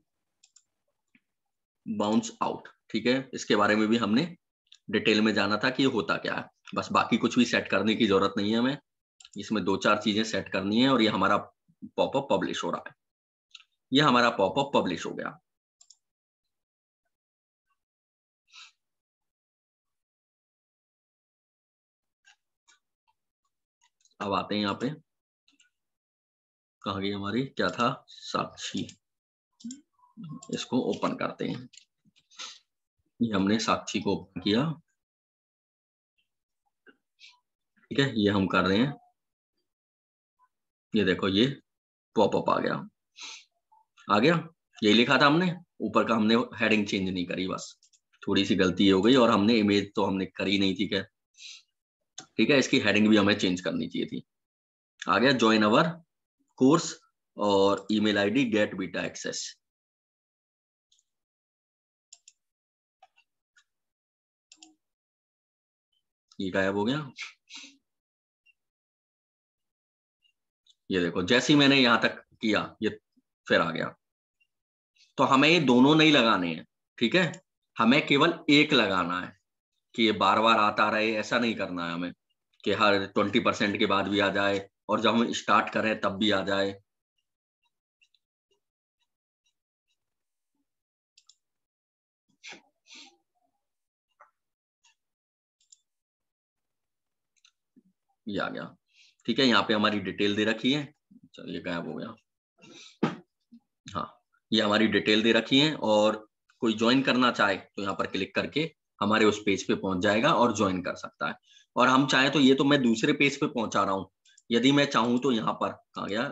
बाउंस आउट। ठीक है, इसके बारे में भी हमने डिटेल में जाना था कि ये होता क्या है। बस बाकी कुछ भी सेट करने की जरूरत नहीं है हमें, इसमें 2-4 चीजें सेट करनी है, और ये हमारा पॉपअप पब्लिश हो रहा है। ये हमारा पॉपअप पब्लिश हो गया। अब आते हैं यहाँ पे, कहाँ गई हमारी, क्या था, साक्षी। इसको ओपन करते हैं। ये हमने साक्षी को ओपन किया। ठीक है, ये हम कर रहे हैं। ये देखो, ये पॉपअप आ गया, आ गया। यही लिखा था हमने, ऊपर का हमने हेडिंग चेंज नहीं करी, बस थोड़ी सी गलती हो गई, और हमने इमेज तो हमने करी नहीं थी क्या। ठीक है, इसकी हेडिंग भी हमें चेंज करनी चाहिए थी। आ गया, ज्वाइन अवर कोर्स, और email ID get beta access. ये गायब हो गया। ये देखो, जैसे ही मैंने यहां तक किया ये फिर आ गया। तो हमें ये दोनों नहीं लगाने हैं। ठीक है, हमें केवल एक लगाना है कि ये बार बार आता रहे, ऐसा नहीं करना है हमें कि हर 20% के बाद भी आ जाए, और जब हम स्टार्ट करें तब भी आ जाए। ये आ गया। ठीक है, यहाँ पे हमारी डिटेल दे रखी है। चलिए, गायब हो गया। हाँ, ये हमारी डिटेल दे रखी है, और कोई ज्वाइन करना चाहे तो यहाँ पर क्लिक करके हमारे उस पेज पे पहुंच जाएगा और ज्वाइन कर सकता है। और हम चाहे तो, ये तो मैं दूसरे पेज पे पहुंचा रहा हूँ, यदि मैं चाहूँ तो यहाँ पर आ गया।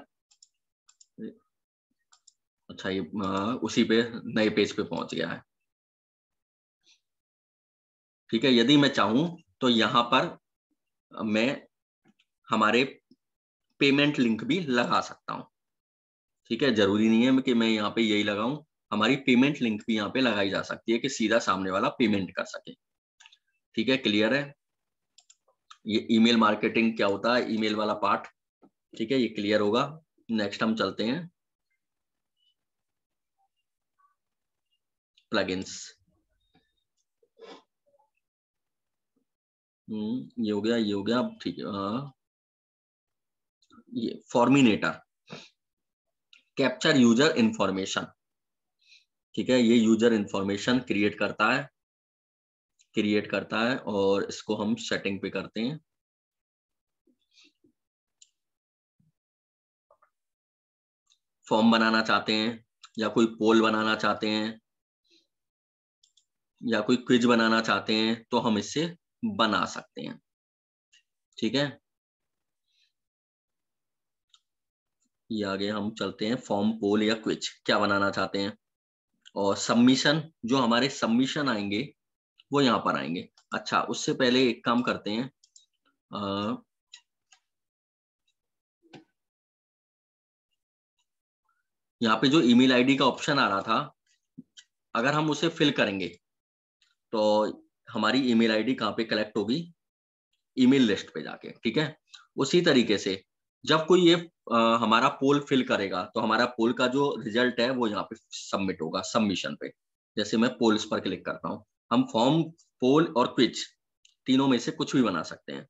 अच्छा, ये उसी पे नए पेज पे पहुंच गया है। ठीक है, यदि मैं चाहूँ तो यहाँ पर मैं हमारे पेमेंट लिंक भी लगा सकता हूँ। ठीक है, जरूरी नहीं है कि मैं यहाँ पे यही लगाऊं, हमारी पेमेंट लिंक भी यहाँ पे लगाई जा सकती है कि सीधा सामने वाला पेमेंट कर सके। ठीक है, क्लियर है। ये ईमेल मार्केटिंग क्या होता है, ईमेल वाला पार्ट। ठीक है, ये क्लियर होगा। नेक्स्ट हम चलते हैं प्लगइन्स। ये हो गया, ये हो गया, ठीक है। ये फॉर्मिनेटर, कैप्चर यूजर इंफॉर्मेशन। ठीक है, ये यूजर इंफॉर्मेशन क्रिएट करता है, और इसको हम सेटिंग पे करते हैं। फॉर्म बनाना चाहते हैं, या कोई पोल बनाना चाहते हैं, या कोई क्विज बनाना चाहते हैं, तो हम इससे बना सकते हैं। ठीक है, ये आगे हम चलते हैं, फॉर्म, पोल या क्विज क्या बनाना चाहते हैं, और सबमिशन, जो हमारे सबमिशन आएंगे वो यहाँ पर आएंगे। अच्छा, उससे पहले एक काम करते हैं, यहाँ पे जो ईमेल आईडी का ऑप्शन आ रहा था, अगर हम उसे फिल करेंगे तो हमारी ईमेल आईडी कहाँ पे कलेक्ट होगी, ईमेल लिस्ट पे जाके, ठीक है। उसी तरीके से जब कोई ये हमारा पोल फिल करेगा तो हमारा पोल का जो रिजल्ट है वो यहाँ पे सबमिट होगा सबमिशन पे। जैसे मैं पोल्स पर क्लिक करता हूँ, हम फॉर्म, पोल और क्विज तीनों में से कुछ भी बना सकते हैं।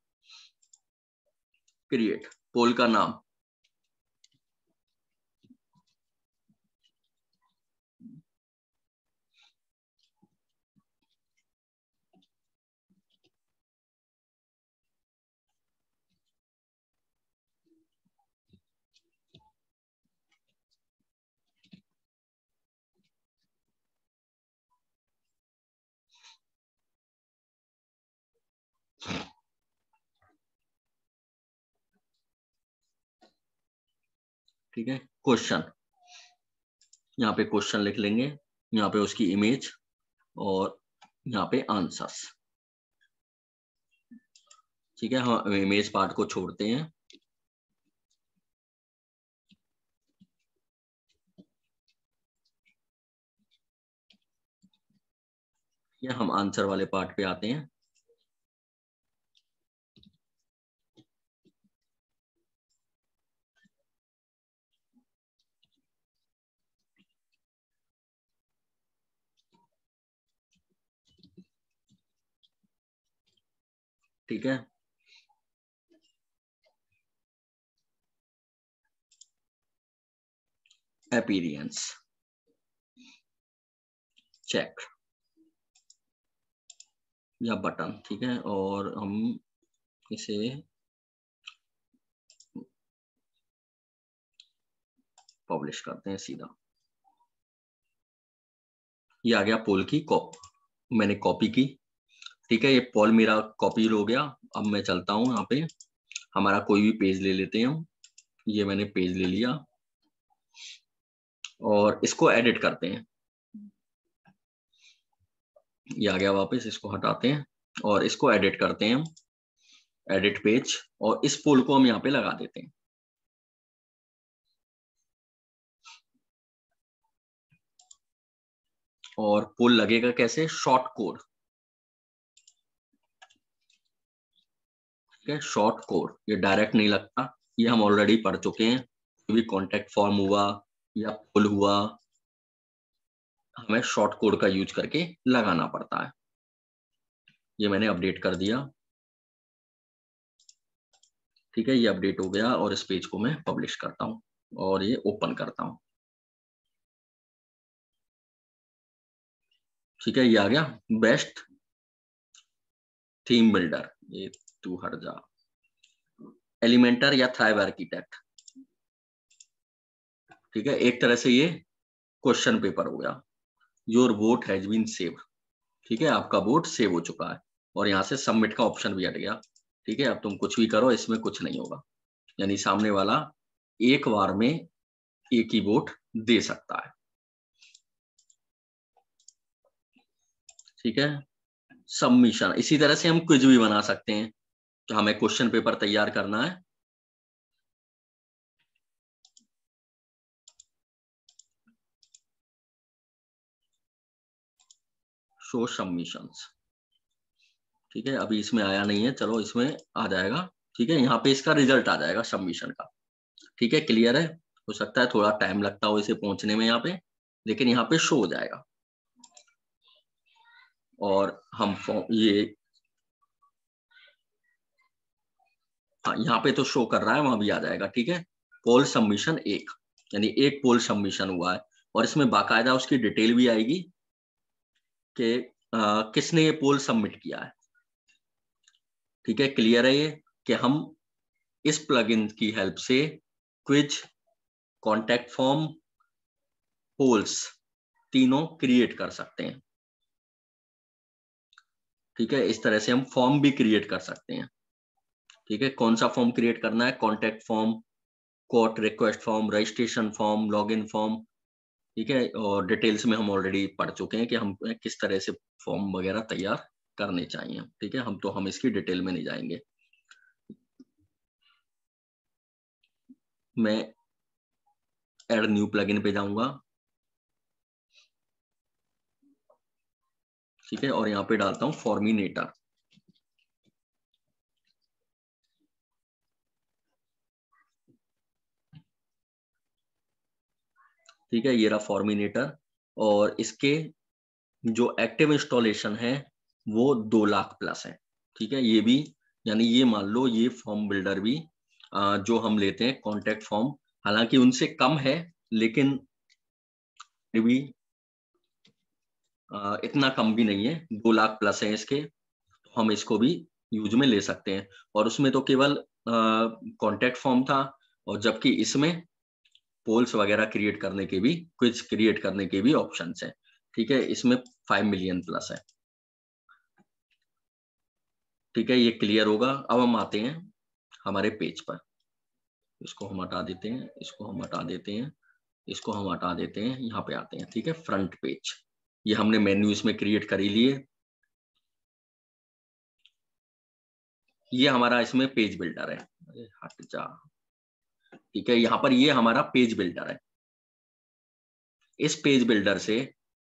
क्रिएट पोल का नाम, ठीक है। क्वेश्चन, यहाँ पे क्वेश्चन लिख लेंगे, यहाँ पे उसकी इमेज और यहाँ पे आंसर्स, ठीक है। हम इमेज पार्ट को छोड़ते हैं। ये हम आंसर वाले पार्ट पे आते हैं। ठीक है, अपीयरेंस चेक या बटन, ठीक है। और हम इसे पब्लिश करते हैं सीधा। ये आ गया पोल की मैंने कॉपी की, ठीक है। ये पोल मेरा कॉपी हो गया। अब मैं चलता हूँ यहाँ पे, हमारा कोई भी पेज ले लेते हैं हम। ये मैंने पेज ले लिया और इसको एडिट करते हैं। ये आ गया वापस, इसको हटाते हैं और इसको एडिट करते हैं हम, एडिट पेज, और इस पोल को हम यहाँ पे लगा देते हैं। और पोल लगेगा कैसे, शॉर्ट कोड, ठीक है। शॉर्ट कोड ये डायरेक्ट नहीं लगता, ये हम ऑलरेडी पढ़ चुके हैं। कोई भी कॉन्टेक्ट फॉर्म हुआ या पोल हुआ, हमें शॉर्ट कोड का यूज करके लगाना पड़ता है। ये मैंने अपडेट कर दिया, ठीक है। ये अपडेट हो गया और इस पेज को मैं पब्लिश करता हूँ और ये ओपन करता हूँ, ठीक है। ये आ गया बेस्ट थीम बिल्डर। ये तू हट जा, एलिमेंटर या थ्राइव आर्किटेक्ट, ठीक है। एक तरह से ये क्वेश्चन पेपर हो गया। Your vote has been save, ठीक है। आपका वोट सेव हो चुका है और यहाँ से सबमिट का ऑप्शन भी हट गया, ठीक है। अब तुम कुछ भी करो, इसमें कुछ नहीं होगा, यानी सामने वाला एक बार में एक ही वोट दे सकता है, ठीक है। सबमिशन, इसी तरह से हम क्विज भी बना सकते हैं। तो हमें क्वेश्चन पेपर तैयार करना है, शो सबमिशंस, ठीक है। अभी इसमें आया नहीं है, चलो इसमें आ जाएगा, ठीक है। यहाँ पे इसका रिजल्ट आ जाएगा सबमिशन का, ठीक है। क्लियर है, हो सकता है थोड़ा टाइम लगता हो इसे पहुंचने में यहाँ पे, लेकिन यहाँ पे शो हो जाएगा। और हम ये, हाँ यहाँ पे तो शो कर रहा है, वहां भी आ जाएगा, ठीक है। पोल सबमिशन एक, यानी एक पोल सबमिशन हुआ है और इसमें बाकायदा उसकी डिटेल भी आएगी कि किसने ये पोल सबमिट किया है, ठीक है। क्लियर है ये कि हम इस प्लगइन की हेल्प से क्विज, कॉन्टैक्ट फॉर्म, पोल्स तीनों क्रिएट कर सकते हैं, ठीक है। इस तरह से हम फॉर्म भी क्रिएट कर सकते हैं, ठीक है। कौन सा फॉर्म क्रिएट करना है, contact form, court request form, registration form, login form, ठीक है। और डिटेल्स में हम ऑलरेडी पढ़ चुके हैं कि हम किस तरह से फॉर्म वगैरह तैयार करने चाहिए, ठीक है। हम इसकी डिटेल में नहीं जाएंगे। मैं ऐड न्यू प्लगइन पे जाऊंगा, ठीक है, और यहाँ पे डालता हूँ फॉर्मिनेटर। ठीक है, ये रहा फॉर्मिनेटर, और इसके जो एक्टिव इंस्टॉलेशन है वो 2 लाख प्लस है। ठीक है, ये भी, यानी ये मान लो ये फॉर्म बिल्डर भी जो हम लेते हैं कॉन्टैक्ट फॉर्म, हालांकि उनसे कम है, लेकिन फिर भी इतना कम भी नहीं है, 2 लाख प्लस है इसके, तो हम इसको भी यूज में ले सकते हैं। और उसमें तो केवल कॉन्टैक्ट फॉर्म था, और जबकि इसमें पोल्स वगैरह क्रिएट करने के भी, क्विज क्रिएट करने के भी ऑप्शंस हैं। ठीक है, इसमें 5 मिलियन प्लस है। ठीक है, ये क्लियर होगा। अब हम आते हैं हमारे पेज पर, इसको हम हटा देते हैं, इसको हम हटा देते हैं, इसको हम हटा देते हैं, यहाँ पे आते हैं। ठीक है, फ्रंट पेज, ये हमने मेन्यू इसमें क्रिएट कर ही लिए। ये हमारा इसमें पेज बिल्डर है, अरे हट जा। ठीक है, यहाँ पर ये हमारा पेज बिल्डर है। इस पेज बिल्डर से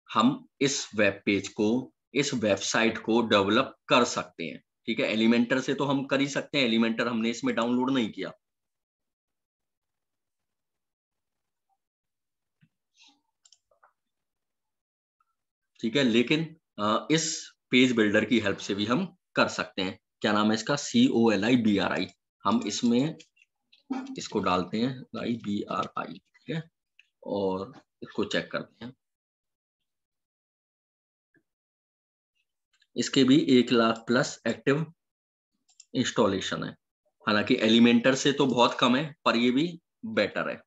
हम इस वेब पेज को, इस वेबसाइट को डेवलप कर सकते हैं। ठीक है, एलिमेंटर से तो हम कर ही सकते हैं, एलिमेंटर हमने इसमें डाउनलोड नहीं किया। ठीक है, लेकिन इस पेज बिल्डर की हेल्प से भी हम कर सकते हैं। क्या नाम है इसका? COLIBRI। हम इसमें इसको डालते हैं IBRI। ठीक है, और इसको चेक करते हैं। इसके भी 1 लाख प्लस एक्टिव इंस्टॉलेशन है, हालांकि एलिमेंटर से तो बहुत कम है, पर ये भी बेटर है।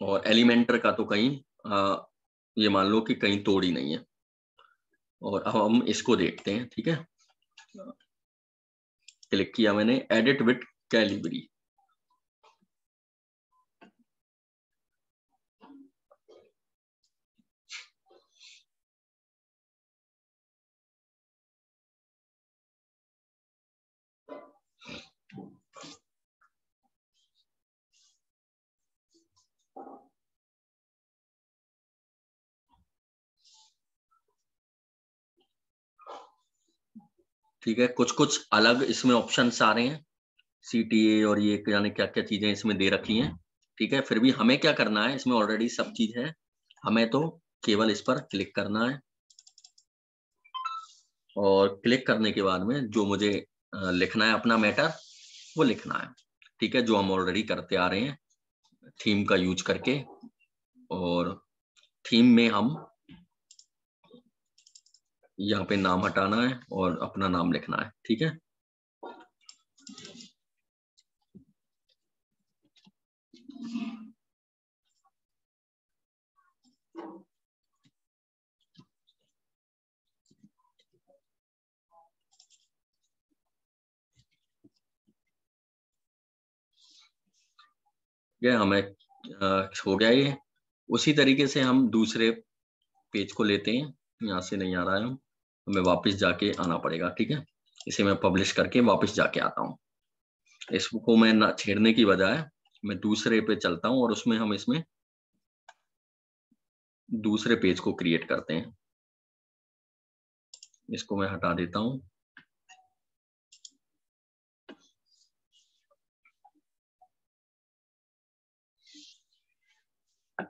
और एलिमेंटर का तो कहीं ये मान लो कि कहीं तोड़ ही नहीं है। और अब हम इसको देखते हैं। ठीक है, क्लिक किया मैंने, एडिट विद कैलिबरी। ठीक है, कुछ कुछ अलग इसमें ऑप्शंस आ रहे हैं, CTA और ये जाने क्या क्या चीजें इसमें दे रखी हैं। ठीक है, फिर भी हमें क्या करना है, इसमें ऑलरेडी सब चीज है, हमें तो केवल इस पर क्लिक करना है, और क्लिक करने के बाद में जो मुझे लिखना है अपना मैटर, वो लिखना है। ठीक है, जो हम ऑलरेडी करते आ रहे हैं थीम का यूज करके। और थीम में हम यहाँ पे नाम हटाना है और अपना नाम लिखना है। ठीक है, ये हमें हो गया ये। उसी तरीके से हम दूसरे पेज को लेते हैं, यहाँ से नहीं आ रहा है, हमें वापस जाके आना पड़ेगा। ठीक है, इसे मैं पब्लिश करके वापस जाके आता हूँ। इसको मैं ना छेड़ने की बजाय मैं दूसरे पे चलता हूँ, और उसमें हम इसमें दूसरे पेज को क्रिएट करते हैं। इसको मैं हटा देता हूँ,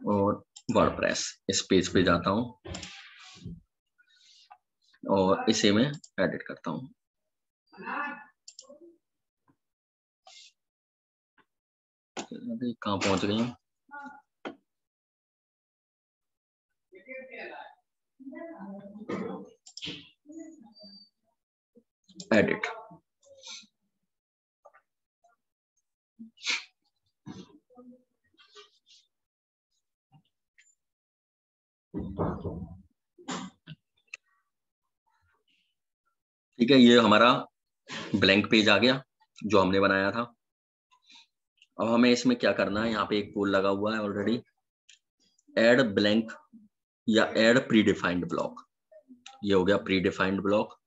और वर्डप्रेस इस पेज पे जाता हूँ, और इसे मैं एडिट करता हूँ। अभी कहाँ पहुंच गए हैं? एडिट। ठीक है, ये हमारा ब्लैंक पेज आ गया जो हमने बनाया था। अब हमें इसमें क्या करना है, यहाँ पे एक पोल लगा हुआ है ऑलरेडी, ऐड ब्लैंक या ऐड प्री डिफाइंड ब्लॉक। ये हो गया प्री डिफाइंड ब्लॉक,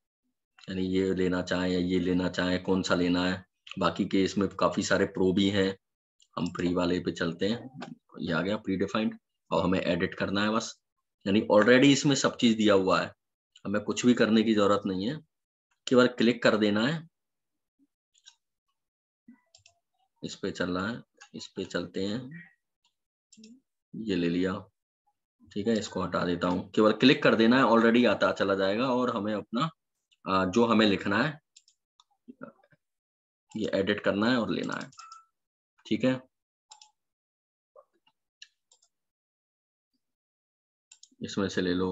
यानी ये लेना चाहे या ये लेना चाहे, कौन सा लेना है, बाकी के इसमें काफी सारे प्रो भी हैं। हम फ्री वाले पे चलते हैं। ये आ गया प्री डिफाइंड, और हमें एडिट करना है बस। यानी ऑलरेडी इसमें सब चीज दिया हुआ है, हमें कुछ भी करने की जरूरत नहीं है, केवल क्लिक कर देना है। इस पे चल रहा है, इस पे चलते हैं। ये ले लिया, ठीक है, इसको हटा देता हूँ। केवल क्लिक कर देना है, ऑलरेडी आता चला जाएगा, और हमें अपना जो हमें लिखना है ये एडिट करना है और लेना है, ठीक है। इसमें से ले लो,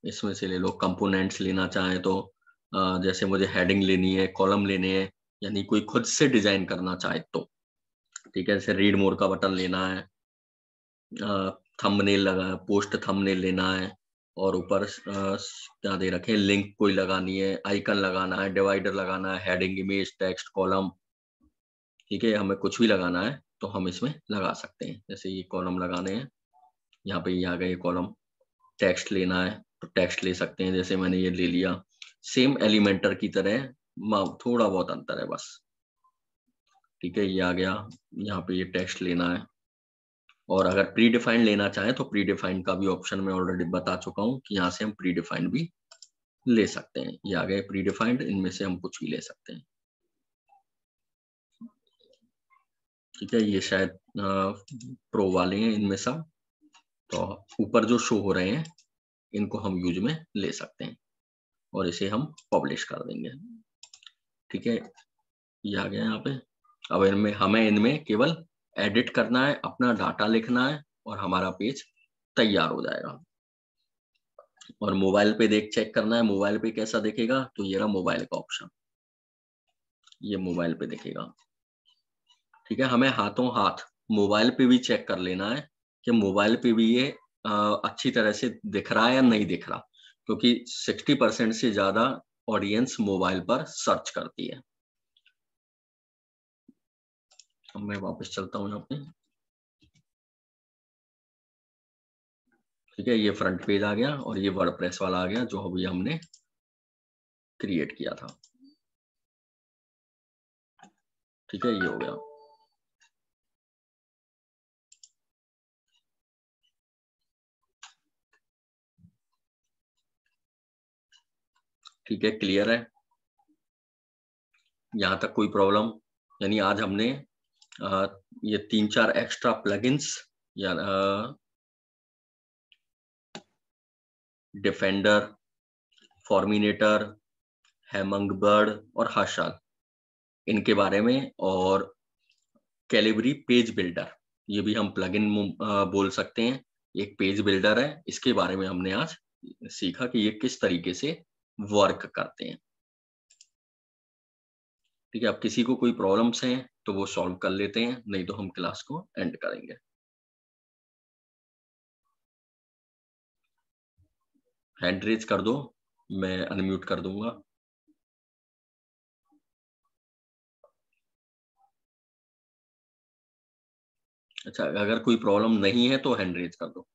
इसमें से ले लो। कंपोनेंट्स लेना चाहे तो जैसे मुझे हेडिंग लेनी है, कॉलम लेने हैं, यानी कोई खुद से डिजाइन करना चाहे तो, ठीक है। जैसे रीड मोर का बटन लेना है, थंबनेल लगा, पोस्ट थंबनेल लेना है, और ऊपर क्या दे रखे, लिंक कोई लगानी है, आइकन लगाना है, डिवाइडर लगाना है, हेडिंग, इमेज, टेक्स्ट, कॉलम, ठीक है। हमें कुछ भी लगाना है तो हम इसमें लगा सकते हैं। जैसे ये कॉलम लगाने हैं, यहाँ पे ये आ गए कॉलम। टेक्स्ट लेना है तो टेक्स्ट ले सकते हैं, जैसे मैंने ये ले लिया। सेम एलिमेंटर की तरह, थोड़ा बहुत अंतर है बस, ठीक है। ये आ गया, यहाँ पे ये टेक्स्ट लेना है। और अगर प्री डिफाइंड लेना चाहें तो प्री डिफाइंड का भी ऑप्शन मैं ऑलरेडी बता चुका हूँ कि यहाँ से हम प्री डिफाइंड भी ले सकते हैं। ये आ गए प्री डिफाइंड, इनमें से हम कुछ भी ले सकते हैं, ठीक है। ये शायद प्रो वाले हैं इनमें सब, तो ऊपर जो शो हो रहे हैं इनको हम यूज में ले सकते हैं, और इसे हम पब्लिश कर देंगे, ठीक है। ये आ गया यहाँ पे। अब इनमें हमें इनमें केवल एडिट करना है, अपना डाटा लिखना है, और हमारा पेज तैयार हो जाएगा। और मोबाइल पे देख चेक करना है, मोबाइल पे कैसा दिखेगा, तो ये रहा मोबाइल का ऑप्शन, ये मोबाइल पे दिखेगा, ठीक है। हमें हाथों हाथ मोबाइल पे भी चेक कर लेना है कि मोबाइल पे भी ये अच्छी तरह से दिख रहा है या नहीं दिख रहा, क्योंकि 60% से ज्यादा ऑडियंस मोबाइल पर सर्च करती है। अब मैं वापस चलता हूँ यहाँ पे, ठीक है। ये फ्रंट पेज आ गया, और ये वर्डप्रेस वाला आ गया जो अभी हमने क्रिएट किया था, ठीक है। ये हो गया, ठीक है, क्लियर है। यहाँ तक कोई प्रॉब्लम? यानी आज हमने ये 3-4 एक्स्ट्रा प्लगइन्स, या डिफेंडर, फॉर्मिनेटर, हैमंगबर्ड और हर्षल, इनके बारे में, और कैलिबरी पेज बिल्डर, ये भी हम प्लगइन बोल सकते हैं। एक पेज बिल्डर है, इसके बारे में हमने आज सीखा कि ये किस तरीके से वर्क करते हैं, ठीक है। अब किसी को कोई प्रॉब्लम्स हैं तो वो सॉल्व कर लेते हैं, नहीं तो हम क्लास को एंड करेंगे। हैंड रेज कर दो, मैं अनम्यूट कर दूंगा। अच्छा, अगर कोई प्रॉब्लम नहीं है तो हैंड रेज कर दो।